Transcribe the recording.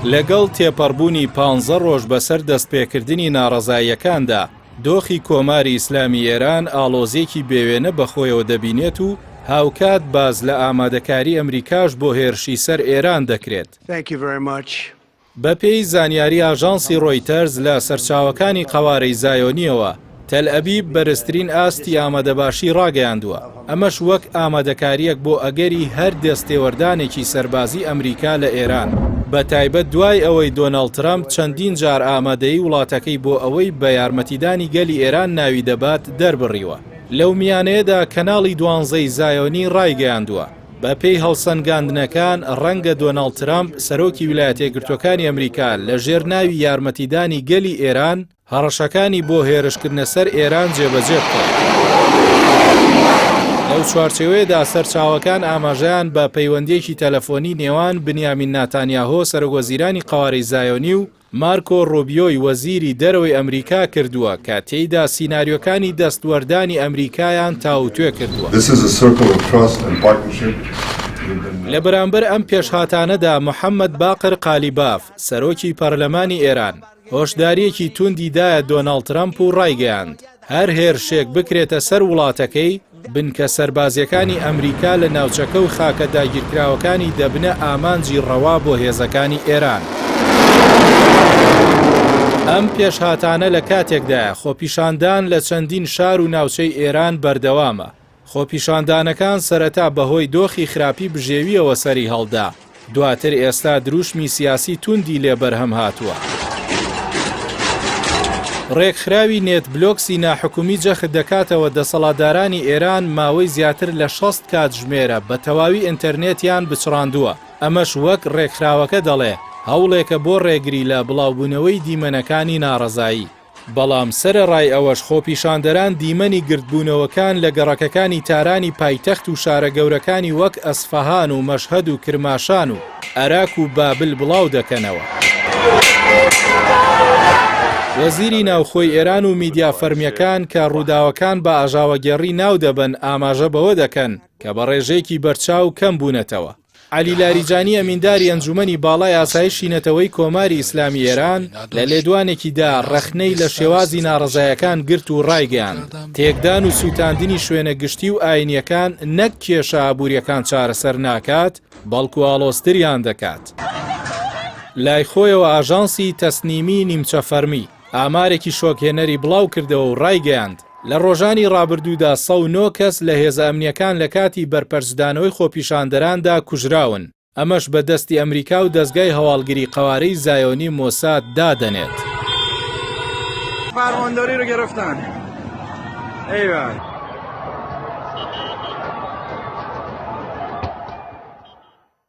لەگەڵ تێپەڕبوونی 15 ڕۆژ بەسەر دەستپێکردنی ناڕەزاییەکاندا دۆخی کۆماری ئیسلامی ئێران ئاڵۆزێکی بێوێنە بەخۆیەوە دەبینێت و هاوکات باز لە ئامادەکاری ئەمریکاش بۆ هێرشی سەر ئێران دەکرێت. بەپێی زانیاری ئاژانسی ڕۆیتەرز لە سەرچاوەکانی قەوارەی زایۆنیەوە تەل ئەبیب بەرزترین ئاستی ئامادەباشی ڕاگەیاندووە. ئەمەش وەک ئامادەکاریەک بۆ ئەگەری هەر دەستێوەردانێکی سەربازی ئەمریکا لە ئێران. بە تایبەت دوای ئەوەی دۆناڵد ترامپ چەندین جار ئامادەی وڵاتەکەی بۆ ئەوەی بە یارمەتیدانی گەلی ئێران ناوی دەبات دەربڕیوە. لەو میانەیەدا کەناڵی 12ی زایۆنی ڕایگەیاندووە. بە پێی هەڵسەنگاندنەکان ڕەنگە دۆناڵد ترامپ سەرۆکی ویلایەتە یەکگرتووەکانی ئەمریکا لە ژێر ناوی یارمەتیدانی گەلی ئێران هەڕەشەکانی بۆ هێرشکردنە سەر ئێران جێبەجێ بکات. لەو چوارچێوەیەدا سەرچاوەکان ئاماژەیان بە پەیوەندیەکی تەلەفۆنی نێوان بنیامین ناتانیاهۆ سەرۆکوەزیرانی قەوارەی زایۆنی و مارکۆ ڕۆبیۆی وەزیری دەرەوەی ئەمریکا کردووە کە تێیدا سیناریۆکانی دەستوەردانی ئەمریکایان تاوتوێ کردووە. لە بەرامبەر ئەم پێشهاتانەدا محەممەد باقر قالیباف سەرۆکی پەرلەمانی ئێران هۆشداریەکی توندی دایە دۆناڵد ترامپ و ڕایگەیاند هەر هێرشێک بکرێتە سەر وڵاتەکەی بنکە سەربازیەکانی ئەمریکا لە ناوچەکە و خاکە داگیرکراوەکانی دەبنە ئامانجی ڕەوا بۆ هێزەکانی ئێران. ئەم پێشهاتانە لە کاتێکدایە خۆپیشاندان لە چەندین شار و ناوچەی ئێران بەردەوامە. خۆپیشاندانەکان سەرەتا بەهۆی دۆخی خراپی بژێویەوە سەری هەڵدا. دواتر ئێستا دروشمی سیاسی توندی لێ بەرهەم هاتووە. ڕێکخراوی نێت بلۆکسی ناحکومی جەخت دەکاتەوە دەسەڵاتدارانی ئێران ماوەی زیاتر لە 6 کاتژمێرە بە تەواوی ئینتەرنێتیان بچڕاندووە. ئەمەش وەک ڕێکخراوەکە دەڵێ هەوڵێکە بۆ ڕێگری لە بڵاوبوونەوەی دیمەنەکانی ناڕەزایی. بەڵام سەرەڕای ئەوەش خۆپیشاندەران دیمەنی گردبوونەوەکان لە گەڕەکەکانی تارانی پایتەخت و شارە گەورەکانی وەک ئەسفەهان و مەشهەد و کرماشان و عێراق و بابل بڵاو دەکەنەوە. وەزیری ناوخۆی ئێران و میدیا فەرمیەکان کە ڕووداوەکان بە ئاژاوەگەڕی ناو دەبن ئاماژە بەوە دەکەن کە بە ڕێژەیەکی بەرچاو کەم بوونەتەوە. عەلی لاریجانی ئەمینداری ئەنجومەنی باڵای ئاسایشی نەتەوەی کۆماری ئیسلامی ئێران لە لێدوانێکیدا ڕەخنەی لە شێوازی ناڕەزایەکان گرت و ڕایگەیاند. تێکدان و سووتاندنی شوێنە گشتی و ئاینیەکان نەک کێشە ئابوووریەکان چارەسەر ناکات بەڵکو ئاڵۆزتریان دەکات. لای خۆیەوە ئاژانسی تەسنیمی نیمچە فەرمی ئامارێکی شۆکهێنەری بڵاو کردەوە و ڕایگەیاند لە ڕۆژانی ڕابردوودا 109 کەس لە هێزە ئەمنیەکان لە کاتی بەرپەرزدانەوەی خۆپیشاندەراندا کوژراون. ئەمەش بە دەستی ئەمریکا و دەستگای هەواڵگری قەوارەی زایۆنی مۆساد دادەنێت.